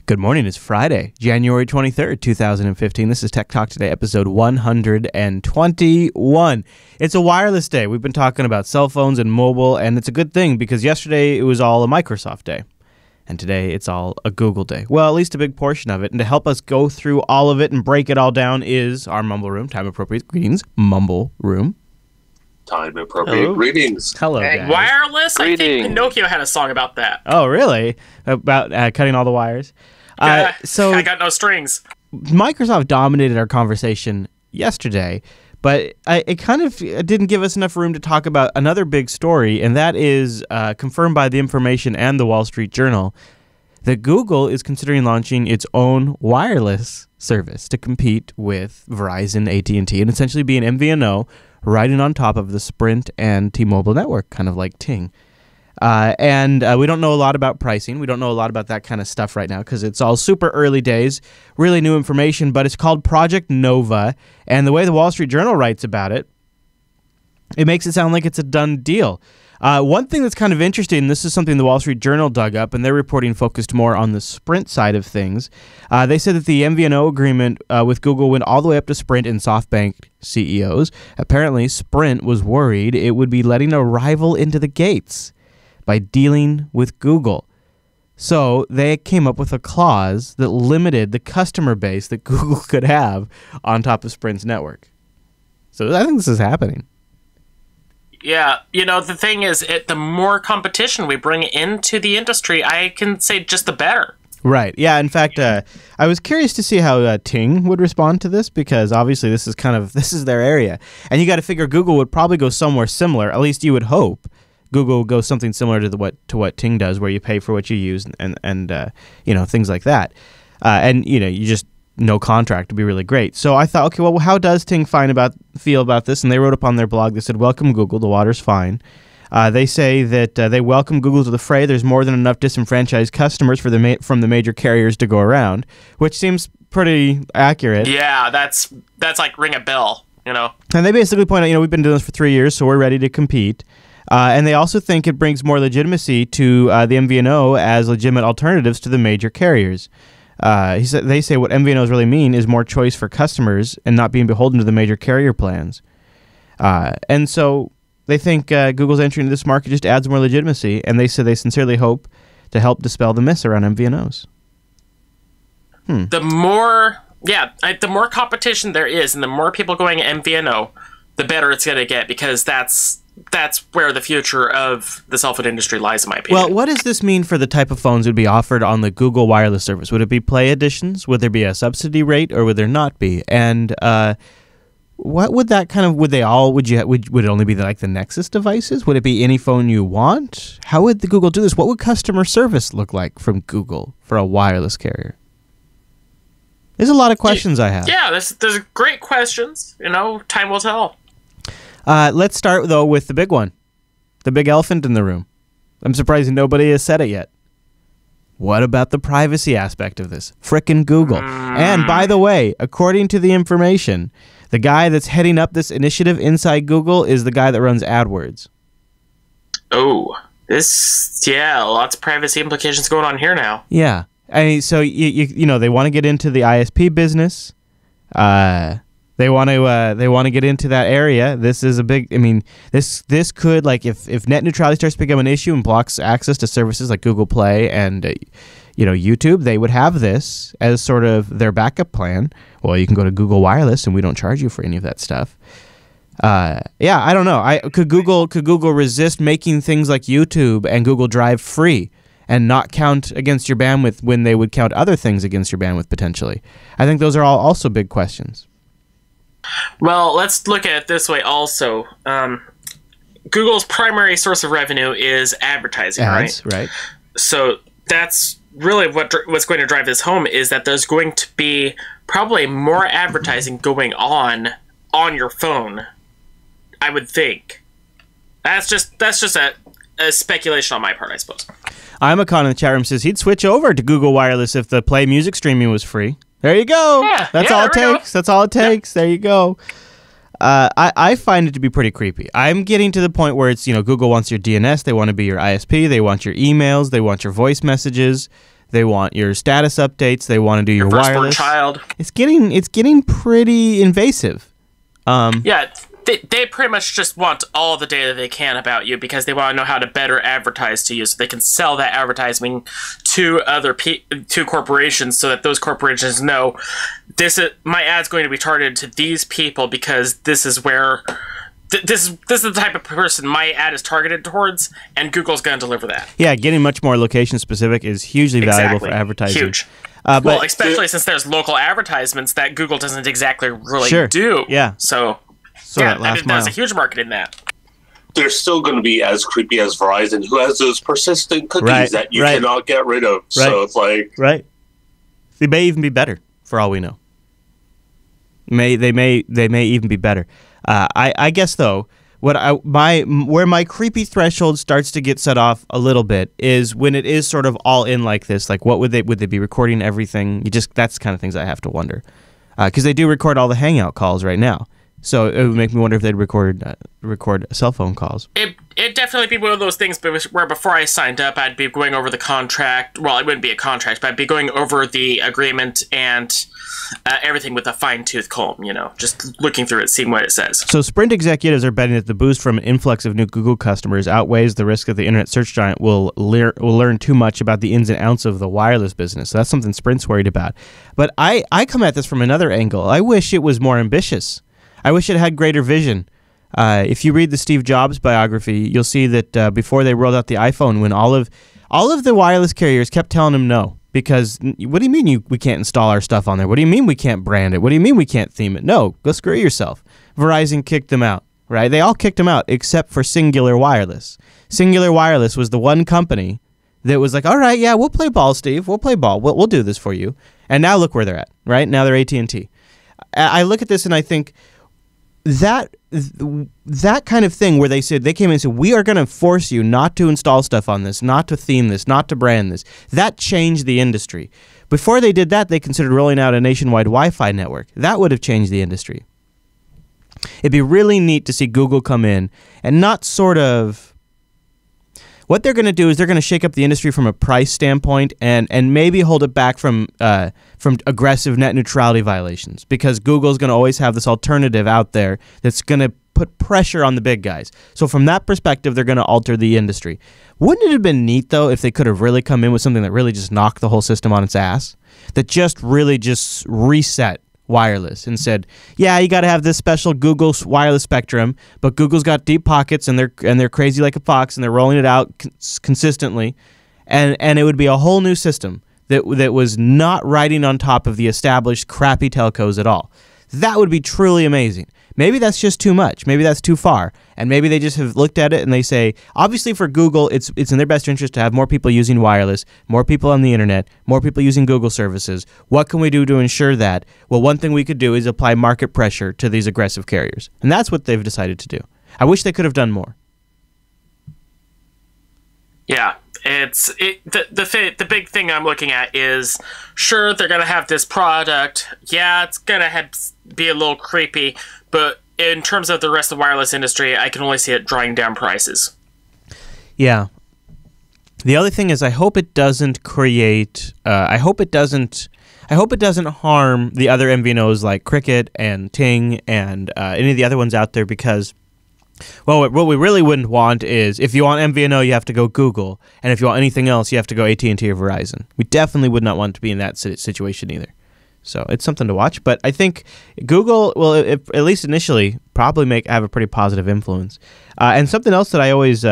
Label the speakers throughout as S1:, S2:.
S1: Good morning. It's Friday, January 23rd, 2015. This is Tech Talk Today, episode 121. It's a wireless day. We've been talking about cell phones and mobile, and it's a good thing because yesterday it was all a Microsoft day, and today it's all a Google day. Well, at least a big portion of it. And to help us go through all of it and break it all down is our Mumble Room. Time appropriate greetings, Mumble Room.
S2: Time appropriate greetings.
S1: Hello, guys.
S3: Wireless?
S4: Greetings.
S3: I think Pinocchio had a song about that.
S1: Oh, really? About cutting all the wires? So
S3: I got no strings.
S1: Microsoft dominated our conversation yesterday, but it kind of didn't give us enough room to talk about another big story, and that is confirmed by The Information and The Wall Street Journal that Google is considering launching its own wireless service to compete with Verizon, AT&T, and essentially be an MVNO riding on top of the Sprint and T-Mobile network, kind of like Ting. And we don't know a lot about pricing. We don't know a lot about that kind of stuff right now because it's all super early days, really new information, but it's called Project Nova. And the way the Wall Street Journal writes about it, it makes it sound like it's a done deal. One thing that's kind of interesting, this is something the Wall Street Journal dug up, and their reporting focused more on the Sprint side of things. They said that the MVNO agreement with Google went all the way up to Sprint and SoftBank CEOs. Apparently, Sprint was worried it would be letting a rival into the gates by dealing with Google. So they came up with a clause that limited the customer base that Google could have on top of Sprint's network. So I think this is happening.
S3: Yeah, the thing is, the more competition we bring into the industry, I can say just the better.
S1: Right. Yeah. In fact, I was curious to see how Ting would respond to this because obviously this is their area, and you got to figure Google would probably go somewhere similar. At least you would hope Google will go something similar to what Ting does, where you pay for what you use and things like that, and you just no contract would be really great. So I thought, okay, well, how does Ting feel about this? And they wrote up on their blog. They said, "Welcome Google. The water's fine." They say that they welcome Google to the fray. There's more than enough disenfranchised customers from the major carriers to go around, which seems pretty accurate.
S3: Yeah, that's like ring a bell,
S1: And they basically point out, we've been doing this for 3 years, so we're ready to compete. And they also think it brings more legitimacy to the MVNO as legitimate alternatives to the major carriers. They say what MVNOs really mean is more choice for customers and not being beholden to the major carrier plans. And so they think Google's entry into this market just adds more legitimacy, and they say they sincerely hope to help dispel the myths around MVNOs.
S3: The more competition there is, and the more people going MVNO, the better it's going to get, because that's where the future of the cell phone industry lies, in my opinion.
S1: Well, what does this mean for the type of phones that would be offered on the Google wireless service? Would it be Play editions? Would there be a subsidy rate, or would there not be? And what would that would it only be like the Nexus devices? Would it be any phone you want? How would the Google do this? What would customer service look like from Google for a wireless carrier? There's a lot of questions I have.
S3: Yeah, there's great questions. Time will tell.
S1: Let's start, though, with the big one. The big elephant in the room. I'm surprised nobody has said it yet. What about the privacy aspect of this? Frickin' Google. And, by the way, according to The Information, the guy that's heading up this initiative inside Google is the guy that runs AdWords.
S3: Oh, lots of privacy implications going on here now.
S1: Yeah. I mean, so, they want to get into the ISP business. They want to get into that area. This is a big. I mean, this could, like, if net neutrality starts to become an issue and blocks access to services like Google Play and YouTube, they would have this as sort of their backup plan. Well, you can go to Google Wireless and we don't charge you for any of that stuff. I don't know. Could Google resist making things like YouTube and Google Drive free and not count against your bandwidth when they would count other things against your bandwidth potentially? I think those are all also big questions.
S3: Well, let's look at it this way also. Google's primary source of revenue is advertising,
S1: Ads, right?
S3: So that's really what's going to drive this home, is that there's going to be probably more advertising going on your phone, I would think. That's just a speculation on my part, I suppose.
S1: Imacon in the chat room says he'd switch over to Google Wireless if the Play music streaming was free. There you go.
S3: Yeah,
S1: That's all it takes. That's all it takes. There you go. I find it to be pretty creepy. I'm getting to the point where it's, Google wants your DNS. They want to be your ISP. They want your emails. They want your voice messages. They want your status updates. They want to do your
S3: firstborn
S1: wireless.
S3: child.
S1: It's getting pretty invasive.
S3: Yeah, they pretty much just want all the data they can about you because they want to know how to better advertise to you, so they can sell that advertising to other to corporations, so that those corporations know my ad's going to be targeted to these people because this is where. This is the type of person my ad is targeted towards, and Google's going to deliver that.
S1: Yeah, getting much more location specific is hugely valuable for advertising.
S3: Huge. Well, especially since there's local advertisements that Google doesn't exactly really do.
S1: Yeah.
S3: So there's a huge market in that.
S2: They're still going to be as creepy as Verizon, who has those persistent cookies that you cannot get rid of. Right. So it's like...
S1: Right. They may even be better, for all we know. They may even be better. I guess though, where my creepy threshold starts to get set off a little bit is when it is sort of all in like this. Like, what would they be recording everything? That's the kind of things I have to wonder, because they do record all the Hangout calls right now. So it would make me wonder if they'd record cell phone calls. It'd
S3: definitely be one of those things where before I signed up, I'd be going over the contract. Well, it wouldn't be a contract, but I'd be going over the agreement and everything with a fine-tooth comb, just looking through it, seeing what it says.
S1: So Sprint executives are betting that the boost from an influx of new Google customers outweighs the risk that the internet search giant will learn too much about the ins and outs of the wireless business. So that's something Sprint's worried about. But I come at this from another angle. I wish it was more ambitious. I wish it had greater vision. If you read the Steve Jobs biography, you'll see that before they rolled out the iPhone, when all of the wireless carriers kept telling him no, because what do you mean we can't install our stuff on there? What do you mean we can't brand it? What do you mean we can't theme it? No, go screw yourself. Verizon kicked them out, right? They all kicked them out except for Singular Wireless. Singular Wireless was the one company that was like, all right, yeah, we'll play ball, Steve. We'll play ball. We'll do this for you. And now look where they're at, right? Now they're AT&T. I look at this and I think, that kind of thing where they came in and said, we are going to force you not to install stuff on this, not to theme this, not to brand this. That changed the industry. Before they did that, they considered rolling out a nationwide Wi-Fi network. That would have changed the industry. It'd be really neat to see Google come in and not sort of... What they're going to do is they're going to shake up the industry from a price standpoint and maybe hold it back from aggressive net neutrality violations, because Google's going to always have this alternative out there that's going to put pressure on the big guys. So from that perspective, they're going to alter the industry. Wouldn't it have been neat, though, if they could have really come in with something that really just knocked the whole system on its ass, that just really just reset wireless and said, yeah, you got to have this special Google wireless spectrum, but Google's got deep pockets and they're crazy like a fox and they're rolling it out consistently, and it would be a whole new system that was not riding on top of the established crappy telcos at all. That would be truly amazing. Maybe that's just too much. Maybe that's too far. And maybe they just have looked at it and they say, obviously for Google, it's in their best interest to have more people using wireless, more people on the internet, more people using Google services. What can we do to ensure that? Well, one thing we could do is apply market pressure to these aggressive carriers. And that's what they've decided to do. I wish they could have done more.
S3: Yeah. The big thing I'm looking at is, sure, they're going to have this product. Yeah, it's going to be a little creepy, but in terms of the rest of the wireless industry, I can only see it drawing down prices.
S1: Yeah. The other thing is, I hope it doesn't create. I hope it doesn't harm the other MVNOs like Cricket and Ting and any of the other ones out there, because, well, what we really wouldn't want is, if you want MVNO, you have to go Google, and if you want anything else, you have to go AT&T or Verizon. We definitely would not want to be in that situation either. So it's something to watch, but I think Google will, at least initially, probably have a pretty positive influence. And something else that I always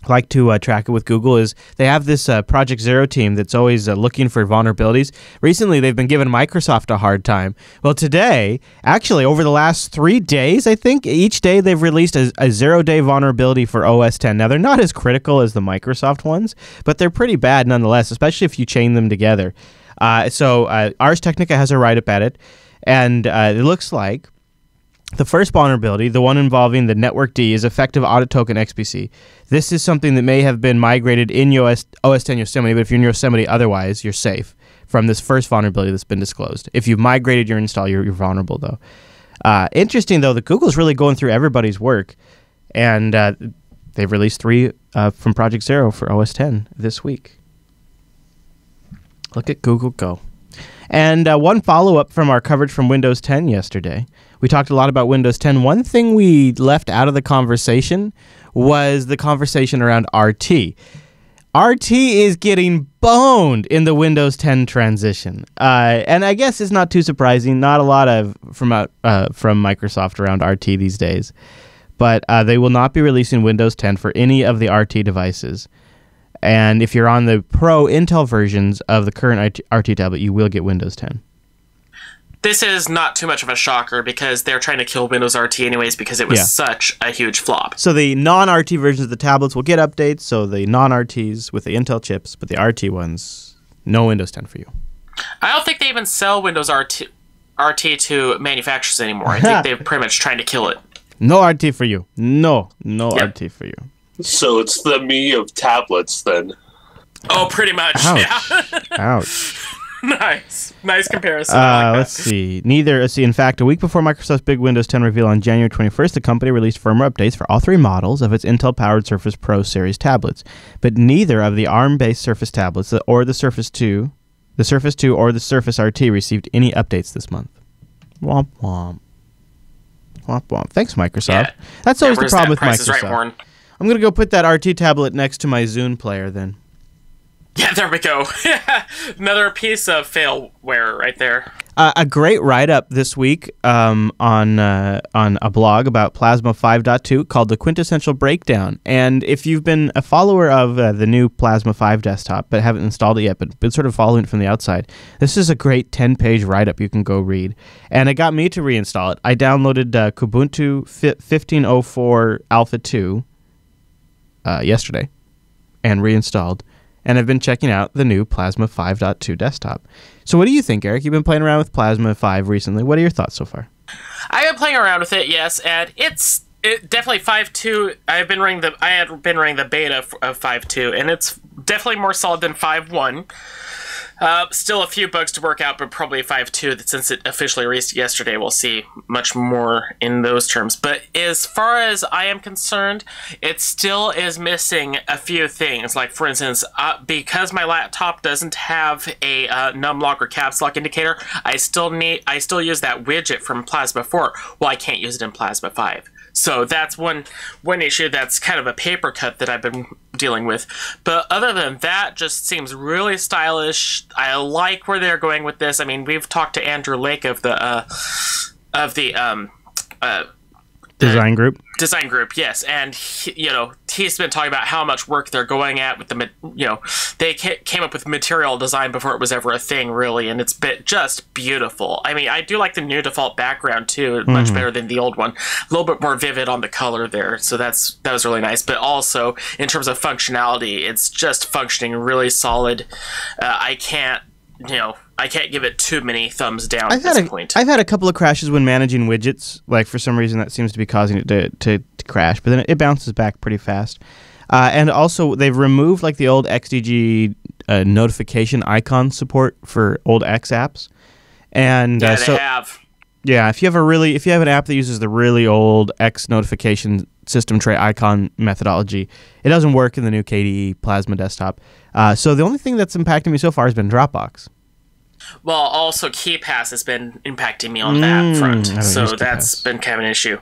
S1: like to track it with Google is they have this Project Zero team that's always looking for vulnerabilities. Recently, they've been giving Microsoft a hard time. Well, today, actually, over the last 3 days, I think, each day they've released a zero-day vulnerability for OS X. Now, they're not as critical as the Microsoft ones, but they're pretty bad nonetheless, especially if you chain them together. So Ars Technica has a write-up at it, and it looks like the first vulnerability, the one involving the Network D, is Effective Audit Token XPC. This is something that may have been migrated in OS X Yosemite, but if you're in Yosemite otherwise, you're safe from this first vulnerability that's been disclosed. If you've migrated your install, you're vulnerable, though. Interesting, though, that Google's really going through everybody's work, and they've released 3 from Project Zero for OS X this week. Look at Google Go. And one follow-up from our coverage from Windows 10 yesterday. We talked a lot about Windows 10. One thing we left out of the conversation was the conversation around RT. RT is getting boned in the Windows 10 transition. And I guess it's not too surprising. Not a lot from Microsoft around RT these days. But they will not be releasing Windows 10 for any of the RT devices. And if you're on the Pro Intel versions of the current RT tablet, you will get Windows 10.
S3: This is not too much of a shocker because they're trying to kill Windows RT anyways because it was such a huge flop.
S1: So the non-RT versions of the tablets will get updates, so the non-RTs with the Intel chips, but the RT ones, no Windows 10 for you.
S3: I don't think they even sell Windows RT to manufacturers anymore. I think they're pretty much trying to kill it.
S1: No RT for you. No RT for you.
S2: So it's the me of tablets then.
S3: Oh, pretty much.
S1: Ouch.
S3: Yeah.
S1: Ouch.
S3: Nice comparison.
S1: Let's see. In fact, a week before Microsoft's big Windows 10 reveal on January 21st, the company released firmware updates for all three models of its Intel-powered Surface Pro series tablets. But neither of the ARM-based Surface tablets or the Surface 2, or the Surface RT received any updates this month. Womp womp. Womp womp. Thanks, Microsoft. Yeah. That's always the problem with Microsoft. Right, I'm going to go put that RT tablet next to my Zune player then.
S3: Yeah, there we go. Another piece of failware right there.
S1: A great write-up this week on a blog about Plasma 5.2 called The Quintessential Breakdown. And if you've been a follower of the new Plasma 5 desktop but haven't installed it yet but been sort of following it from the outside, this is a great 10-page write-up you can go read. And it got me to reinstall it. I downloaded Kubuntu 15.04 Alpha 2 yesterday and reinstalled. And I've been checking out the new Plasma 5.2 desktop. So what do you think, Eric? You've been playing around with Plasma 5 recently. What are your thoughts so far?
S3: I've been playing around with it, yes, and it's definitely 5.2. I had been running the beta of 5.2, and it's definitely more solid than 5.1. Still a few bugs to work out, but probably 5.2, that since it officially released yesterday, we'll see much more in those terms. But as far as I am concerned, it still is missing a few things. Like, for instance, because my laptop doesn't have a numlock or caps lock indicator, I still use that widget from Plasma 4. Well, I can't use it in Plasma 5. So that's one issue that's kind of a paper cut that I've been dealing with. But other than that, just seems really stylish. I like where they're going with this. I mean, we've talked to Andrew Lake of the
S1: Design Group,
S3: yes, and he's been talking about how much work they're going at with they came up with material design before it was ever a thing, really, and it's just beautiful. I mean, I do like the new default background too, much better than the old one. A little bit more vivid on the color there, so that was really nice. But also in terms of functionality, it's just functioning really solid. I can't give it too many thumbs down at this point.
S1: I've had a couple of crashes when managing widgets. Like, for some reason, that seems to be causing it to crash. But then it bounces back pretty fast. And also, they've removed, like, the old XDG notification icon support for old X apps. And
S3: yeah, they have.
S1: Yeah, if you have an app that uses the really old X notification system tray icon methodology, it doesn't work in the new KDE Plasma desktop. So the only thing that's impacted me so far has been Dropbox.
S3: Well, also KeyPass has been impacting me on that front, so that's been kind of an issue.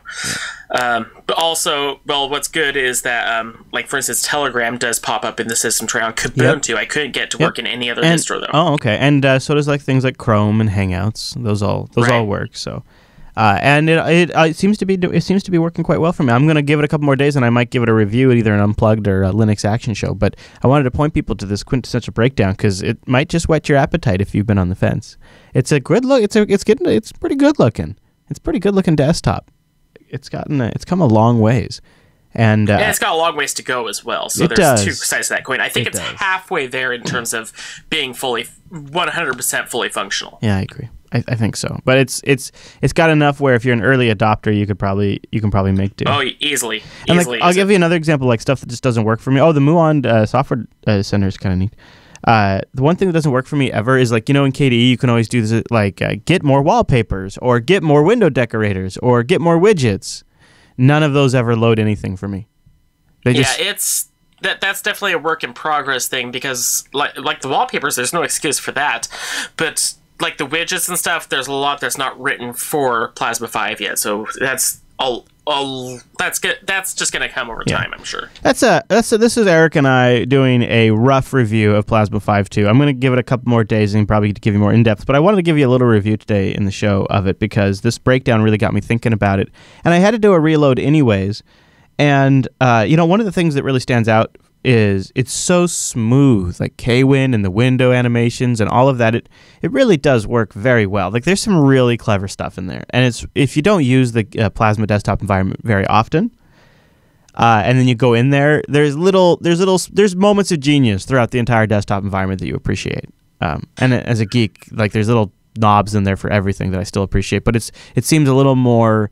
S3: Yeah. But also, what's good is that, like, for instance, Telegram does pop up in the system tray on Kubuntu. I couldn't get to work in any other distro, though.
S1: Oh, okay. And so does, like, things like Chrome and Hangouts. Those all work, so... and it seems to be working quite well for me. I'm going to give it a couple more days, and I might give it a review at either an Unplugged or a Linux Action Show. But I wanted to point people to this quintessential breakdown because it might just whet your appetite if you've been on the fence. It's a good look. It's pretty good looking. It's a pretty good looking desktop. It's come a long ways, and
S3: it's got a long ways to go as well. So there's two sides to that coin. I think it's halfway there in terms of being 100% fully functional.
S1: Yeah, I agree. I think so, but it's got enough where if you're an early adopter, you can probably make do.
S3: Oh, easily.
S1: I'll give you another example, like stuff that just doesn't work for me. Oh, the Muon software center is kind of neat. The one thing that doesn't work for me ever is, like, in KDE you can always do this, like get more wallpapers or get more window decorators or get more widgets. None of those ever load anything for me.
S3: It's that's definitely a work in progress thing, because like the wallpapers, there's no excuse for that, but like the widgets and stuff, there's a lot that's not written for Plasma 5 yet, so that's that's good. That's just gonna come over time, I'm sure.
S1: This is Eric and I doing a rough review of Plasma 5.2. I'm gonna give it a couple more days and probably give you more in depth, but I wanted to give you a little review today in the show of it because this breakdown really got me thinking about it, and I had to do a reload anyways. And, one of the things that really stands out is it's so smooth, like Kwin and the window animations and all of that. It really does work very well. Like, there's some really clever stuff in there. And if you don't use the Plasma desktop environment very often, and then you go in there, there's moments of genius throughout the entire desktop environment that you appreciate. And as a geek, like, there's little knobs in there for everything that I still appreciate. But it seems a little more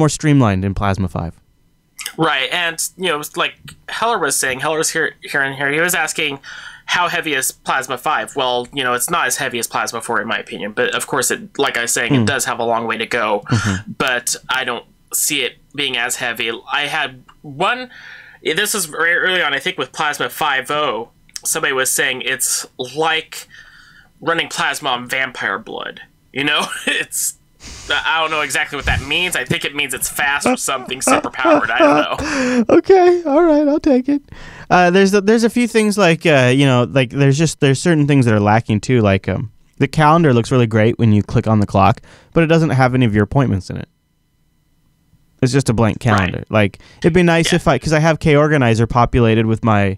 S1: streamlined in Plasma 5.
S3: Right, and, like Heller was saying, Heller's here, he was asking, how heavy is Plasma 5? Well, it's not as heavy as Plasma 4, in my opinion, but of course, like I was saying, it does have a long way to go, but I don't see it being as heavy. I had one, this was very early on, I think, with Plasma 5.0, somebody was saying it's like running Plasma on Vampire Blood, I don't know exactly what that means. I think it means it's fast or something super powered. I don't know.
S1: Okay, all right, I'll take it. There's a few things like there's certain things that are lacking too. Like the calendar looks really great when you click on the clock, but it doesn't have any of your appointments in it. It's just a blank calendar. Right. Like, it'd be nice if because I have K-Organizer populated with my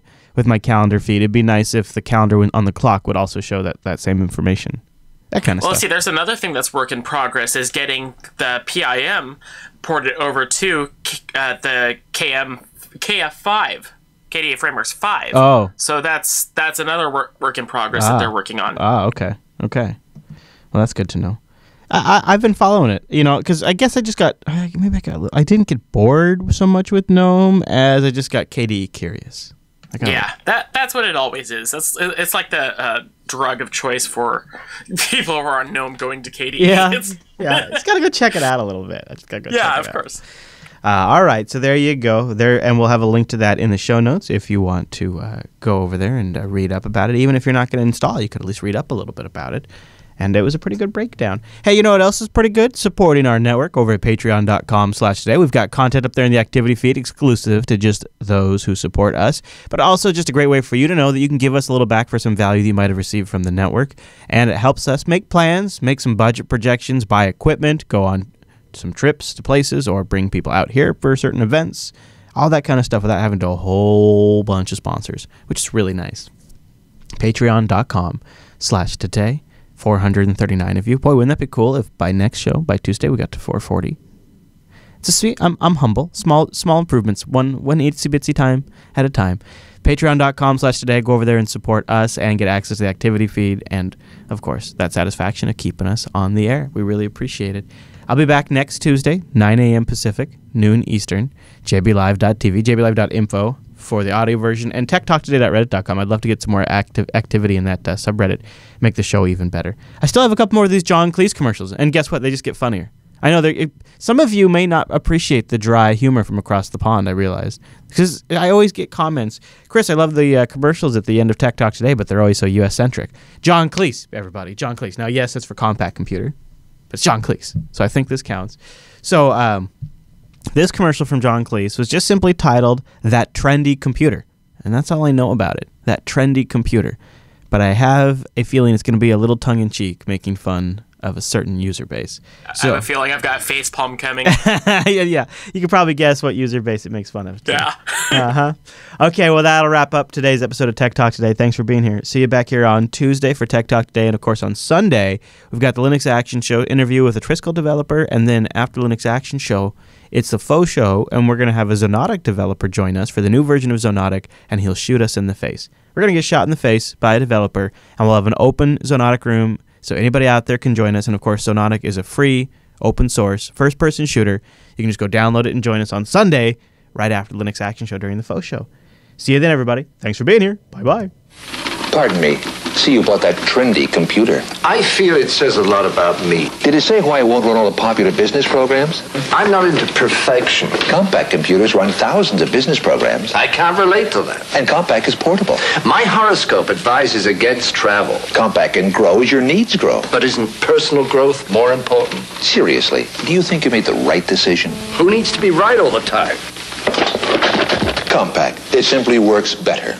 S1: calendar feed. It'd be nice if the calendar on the clock would also show that same information. That kind of stuff.
S3: Well, see, there's another thing that's work in progress is getting the PIM ported over to the KF5, KDE Frameworks 5.
S1: Oh.
S3: So that's another work in progress that they're working on.
S1: Okay. Well, that's good to know. I've been following it, because I guess I didn't get bored so much with GNOME as I just got KDE curious.
S3: That's what it always is. It's like the drug of choice for people who are on GNOME going to KDE.
S1: Yeah, Just gotta go check it out a little bit.
S3: Of course.
S1: All right, so there you go. And we'll have a link to that in the show notes if you want to go over there and read up about it. Even if you're not going to install, you could at least read up a little bit about it. And it was a pretty good breakdown. Hey, you know what else is pretty good? Supporting our network over at patreon.com/today. We've got content up there in the activity feed exclusive to just those who support us, but also just a great way for you to know that you can give us a little back for some value that you might have received from the network. And it helps us make plans, make some budget projections, buy equipment, go on some trips to places, or bring people out here for certain events. All that kind of stuff without having to a whole bunch of sponsors, which is really nice. Patreon.com/today. 439 of you. Boy, wouldn't that be cool if by next show, by Tuesday, we got to 440. It's a sweet. I'm humble. Small improvements. One itsy bitsy time at a time. Patreon.com/today. Go over there and support us and get access to the activity feed and, of course, that satisfaction of keeping us on the air. We really appreciate it. I'll be back next Tuesday, 9 a.m. Pacific, noon Eastern. jblive.tv, jblive.info for the audio version, and techtalktoday.reddit.com. I'd love to get some more activity in that subreddit, make the show even better. I still have a couple more of these John Cleese commercials, and guess what? They just get funnier. I know some of you may not appreciate the dry humor from across the pond, I realize, because I always get comments, Chris, I love the commercials at the end of Tech Talk Today, but they're always so US-centric. John Cleese, everybody, John Cleese. Now, yes, it's for Compaq Computer, but it's John Cleese, so I think this counts. So, this commercial from John Cleese was just simply titled That Trendy Computer. And that's all I know about it. That trendy computer. But I have a feeling it's going to be a little tongue-in-cheek, making fun of a certain user base.
S3: So, I have a feeling I've got facepalm coming.
S1: yeah. You can probably guess what user base it makes fun of. Too.
S3: Yeah.
S1: Okay, well, that'll wrap up today's episode of Tech Talk Today. Thanks for being here. See you back here on Tuesday for Tech Talk Today. And, of course, on Sunday, we've got the Linux Action Show interview with a Triskel developer. And then after Linux Action Show, it's the faux show, and we're going to have a Xonotic developer join us for the new version of Xonotic, and he'll shoot us in the face. We're going to get shot in the face by a developer, and we'll have an open Xonotic room, so anybody out there can join us. And, of course, Xonotic is a free, open-source, first-person shooter. You can just go download it and join us on Sunday, right after the Linux Action Show during the faux show. See you then, everybody. Thanks for being here. Bye-bye.
S4: Pardon me. See, you bought that trendy computer.
S5: I fear it says a lot about me.
S4: Did it say why it won't run all the popular business programs?
S5: I'm not into perfection.
S4: Compaq computers run thousands of business programs.
S5: I can't relate to that.
S4: And Compaq is portable.
S5: My horoscope advises against travel.
S4: Compaq can grow as your needs grow.
S5: But isn't personal growth more important?
S4: Seriously, do you think you made the right decision?
S5: Who needs to be right all the time?
S4: Compaq. It simply works better.